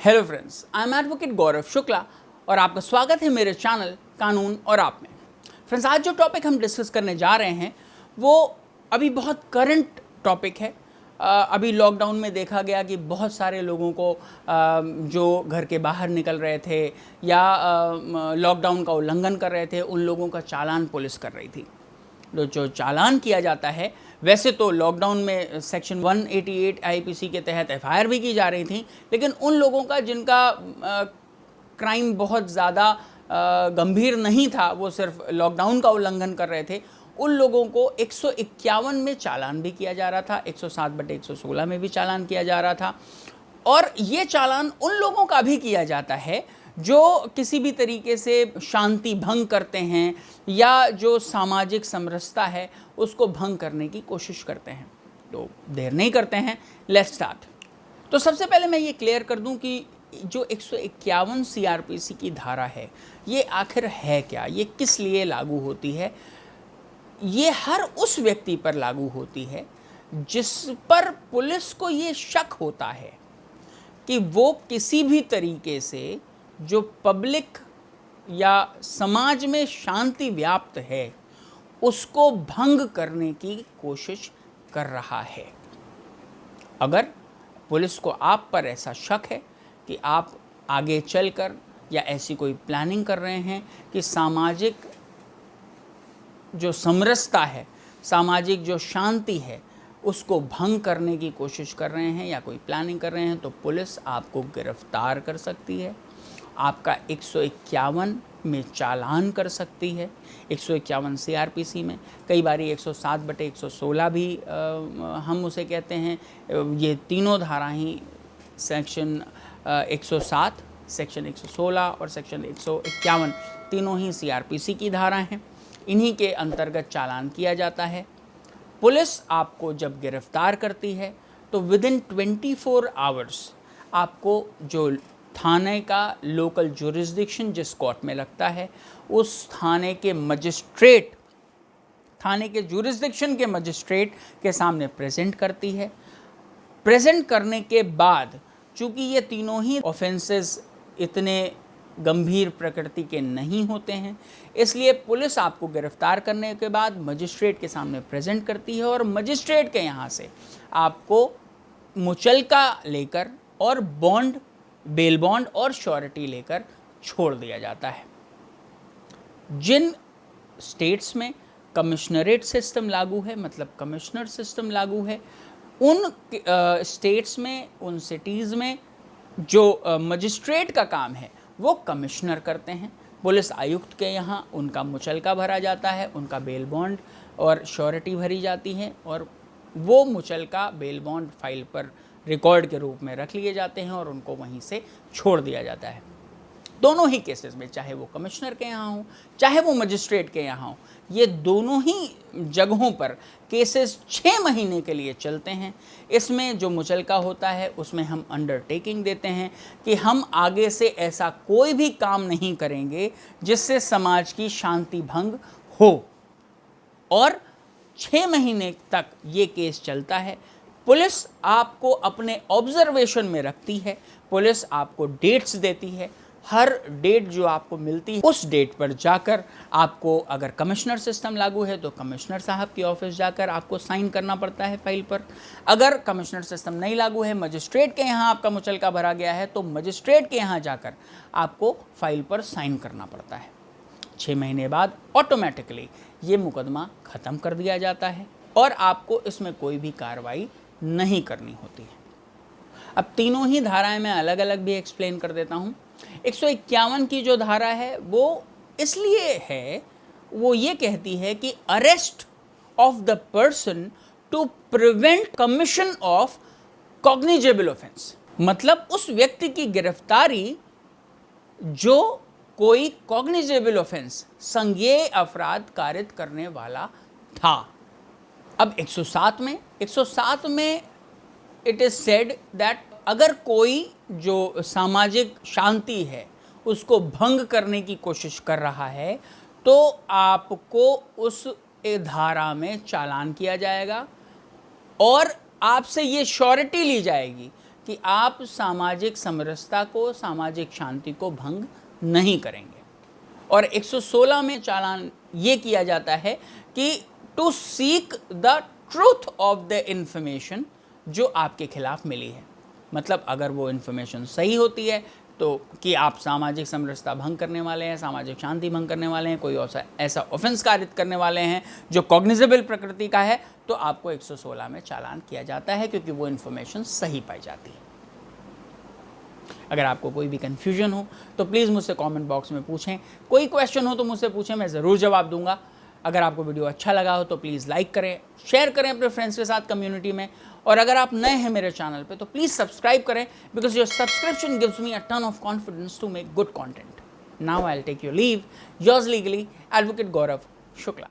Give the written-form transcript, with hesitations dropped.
Hello friends, I am advocate Gaurav Shukla और आपका स्वागत है मेरे चैनल कानून और आप में। फ्रेंड्स, आज जो टॉपिक हम डिस्कस करने जा रहे हैं वो अभी बहुत करंट टॉपिक है। अभी लॉकडाउन में देखा गया कि बहुत सारे लोगों को जो घर के बाहर निकल रहे थे या लॉकडाउन का उल्लंघन कर रहे थे, उन लोगों का चालान पुलिस कर रही थी। जो चालान किया जाता है, वैसे तो लॉकडाउन में सेक्शन 188 आईपीसी के तहत एफआईआर भी की जा रही थी, लेकिन उन लोगों का जिनका क्राइम बहुत ज़्यादा गंभीर नहीं था, वो सिर्फ लॉकडाउन का उल्लंघन कर रहे थे, उन लोगों को 151 में चालान भी किया जा रहा था, 107/116 में भी चालान किया जा रहा था। और ये चालान उन लोगों का भी किया जाता है जो किसी भी तरीके से शांति भंग करते हैं या जो सामाजिक समरसता है उसको भंग करने की कोशिश करते हैं। तो देर नहीं करते हैं, लेट्स स्टार्ट। तो सबसे पहले मैं ये क्लियर कर दूं कि जो 151 सीआरपीसी की धारा है, ये आखिर है क्या, ये किस लिए लागू होती है। ये हर उस व्यक्ति पर लागू होती है जिस पर पुलिस को ये शक होता है कि वो किसी भी तरीके से जो पब्लिक या समाज में शांति व्याप्त है उसको भंग करने की कोशिश कर रहा है। अगर पुलिस को आप पर ऐसा शक है कि आप आगे चलकर या ऐसी कोई प्लानिंग कर रहे हैं कि सामाजिक जो समरसता है, सामाजिक जो शांति है, उसको भंग करने की कोशिश कर रहे हैं या कोई प्लानिंग कर रहे हैं, तो पुलिस आपको गिरफ्तार कर सकती है, आपका 151 में चालान कर सकती है। 151 सीआरपीसी में, कई बार 107/116 भी हम उसे कहते हैं। ये तीनों धारा ही सेक्शन 107, सेक्शन 116 और सेक्शन 151 तीनों ही सीआरपीसी की धारा हैं। इन्हीं के अंतर्गत चालान किया जाता है। पुलिस आपको जब गिरफ्तार करती है तो विदिन 24 आवर्स आपको जो थाने का लोकल जुरिस्डिक्शन जिस कोर्ट में लगता है, उस थाने के मजिस्ट्रेट, थाने के जुरिस्डिक्शन के मजिस्ट्रेट के सामने प्रेजेंट करती है। प्रेजेंट करने के बाद, चूँकि ये तीनों ही ऑफेंसेस इतने गंभीर प्रकृति के नहीं होते हैं, इसलिए पुलिस आपको गिरफ्तार करने के बाद मजिस्ट्रेट के सामने प्रेजेंट करती है और मजिस्ट्रेट के यहाँ से आपको मुचलका लेकर और बॉन्ड, बेल बॉन्ड और श्योरिटी लेकर छोड़ दिया जाता है। जिन स्टेट्स में कमिश्नरेट सिस्टम लागू है, मतलब कमिश्नर सिस्टम लागू है, उन स्टेट्स में, उन सिटीज़ में जो मजिस्ट्रेट का काम है वो कमिश्नर करते हैं। पुलिस आयुक्त के यहाँ उनका मुचलका भरा जाता है, उनका बेल बॉन्ड और श्योरिटी भरी जाती है और वो मुचलका, बेल बॉन्ड फाइल पर रिकॉर्ड के रूप में रख लिए जाते हैं और उनको वहीं से छोड़ दिया जाता है। दोनों ही केसेस में, चाहे वो कमिश्नर के यहाँ हो चाहे वो मजिस्ट्रेट के यहाँ हो, ये दोनों ही जगहों पर केसेस 6 महीने के लिए चलते हैं। इसमें जो मुचलका होता है उसमें हम अंडरटेकिंग देते हैं कि हम आगे से ऐसा कोई भी काम नहीं करेंगे जिससे समाज की शांति भंग हो, और 6 महीने तक ये केस चलता है। पुलिस आपको अपने ऑब्जर्वेशन में रखती है, पुलिस आपको डेट्स देती है। हर डेट जो आपको मिलती है उस डेट पर जाकर आपको, अगर कमिश्नर सिस्टम लागू है तो कमिश्नर साहब की ऑफिस जाकर आपको साइन करना पड़ता है फाइल पर। अगर कमिश्नर सिस्टम नहीं लागू है, मजिस्ट्रेट के यहाँ आपका मुचलका भरा गया है, तो मजिस्ट्रेट के यहाँ जाकर आपको फाइल पर साइन करना पड़ता है। 6 महीने बाद ऑटोमेटिकली ये मुकदमा ख़त्म कर दिया जाता है और आपको इसमें कोई भी कार्रवाई नहीं करनी होती है। अब तीनों ही धाराएं मैं अलग अलग भी एक्सप्लेन कर देता हूँ। 151 की जो धारा है वो इसलिए है, वो ये कहती है कि arrest of the person to prevent commission of cognisable offence, मतलब उस व्यक्ति की गिरफ्तारी जो कोई कॉग्निजेबल ऑफेंस, संज्ञेय अपराध कारित करने वाला था। अब 107 में इट इज़ सेड दैट अगर कोई जो सामाजिक शांति है उसको भंग करने की कोशिश कर रहा है तो आपको उस धारा में चालान किया जाएगा और आपसे ये श्योरिटी ली जाएगी कि आप सामाजिक समरसता को, सामाजिक शांति को भंग नहीं करेंगे। और 116 में चालान ये किया जाता है कि to seek the truth of the information जो आपके खिलाफ मिली है। मतलब अगर वो इन्फॉर्मेशन सही होती है तो कि आप सामाजिक समरसता भंग करने वाले हैं, सामाजिक शांति भंग करने वाले हैं, कोई ऐसा ऑफेंस कारित करने वाले हैं जो कॉग्निजेबल प्रकृति का है, तो आपको 116 में चालान किया जाता है, क्योंकि वो इन्फॉर्मेशन सही पाई जाती है। अगर आपको कोई भी कन्फ्यूजन हो तो प्लीज़ मुझसे कमेंट बॉक्स में पूछें, कोई क्वेश्चन हो तो मुझसे पूछें, मैं ज़रूर जवाब दूंगा। अगर आपको वीडियो अच्छा लगा हो तो प्लीज़ लाइक करें, शेयर करें अपने फ्रेंड्स के साथ कम्युनिटी में, और अगर आप नए हैं मेरे चैनल पे तो प्लीज़ सब्सक्राइब करें, because your subscription gives me a ton of confidence to make good content. Now I will take your leave, yours legally advocate Gaurav Shukla.